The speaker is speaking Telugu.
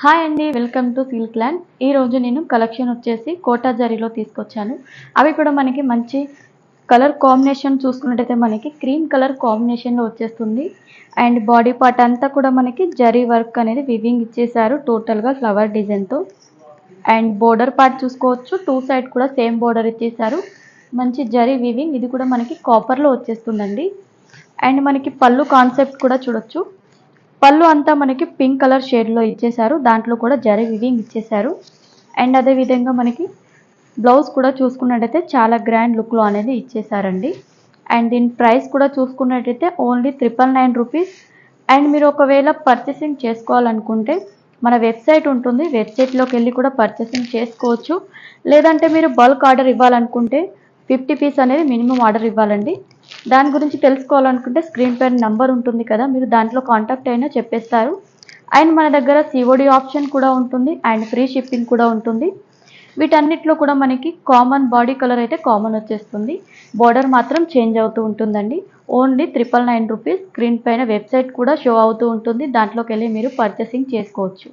హాయ్ అండి, వెల్కమ్ టు సిల్క్ ల్యాండ్. ఈరోజు నేను కలెక్షన్ వచ్చేసి కోటా జరీలో తీసుకొచ్చాను. అవి కూడా మనకి మంచి కలర్ కాంబినేషన్ చూసుకున్నట్టయితే మనకి క్రీమ్ కలర్ కాంబినేషన్లో వచ్చేస్తుంది. అండ్ బాడీ పార్ట్ అంతా కూడా మనకి జరీ వర్క్ అనేది వివింగ్ ఇచ్చేసారు టోటల్గా ఫ్లవర్ డిజైన్తో. అండ్ బోర్డర్ పార్ట్ చూసుకోవచ్చు, టూ సైడ్ కూడా సేమ్ బోర్డర్ ఇచ్చేసారు. మంచి జరీ వివింగ్, ఇది కూడా మనకి కాపర్లో వచ్చేస్తుందండి. అండ్ మనకి పళ్ళు కాన్సెప్ట్ కూడా చూడొచ్చు. పళ్ళు అంతా మనకి పింక్ కలర్ షేడ్లో ఇచ్చేసారు, దాంట్లో కూడా జరీ వివింగ్ ఇచ్చేసారు. అండ్ అదేవిధంగా మనకి బ్లౌజ్ కూడా చూసుకున్నట్టయితే చాలా గ్రాండ్ లుక్లో అనేది ఇచ్చేసారండి. అండ్ దీని ప్రైస్ కూడా చూసుకున్నట్టయితే ఓన్లీ 999 రూపీస్. అండ్ మీరు ఒకవేళ పర్చేసింగ్ చేసుకోవాలనుకుంటే మన వెబ్సైట్ ఉంటుంది, వెబ్సైట్లోకి వెళ్ళి కూడా పర్చేసింగ్ చేసుకోవచ్చు. లేదంటే మీరు బల్క్ ఆర్డర్ ఇవ్వాలనుకుంటే 50 పీస్ అనేది మినిమం ఆర్డర్ ఇవ్వాలండి. దాని గురించి తెలుసుకోవాలనుకుంటే స్క్రీన్ పైన నంబర్ ఉంటుంది కదా, మీరు దాంట్లో కాంటాక్ట్ అయినా చెప్పేస్తారు. అండ్ మన దగ్గర సిఓడి ఆప్షన్ కూడా ఉంటుంది అండ్ ఫ్రీ షిప్పింగ్ కూడా ఉంటుంది. వీటన్నిటిలో కూడా మనకి కామన్ బాడీ కలర్ అయితే కామన్ వచ్చేస్తుంది, బోర్డర్ మాత్రం చేంజ్ అవుతూ ఉంటుందండి. Only 999 rupees. స్క్రీన్ పైన వెబ్సైట్ కూడా షో అవుతూ ఉంటుంది, దాంట్లోకి వెళ్ళి మీరు పర్చేసింగ్ చేసుకోవచ్చు.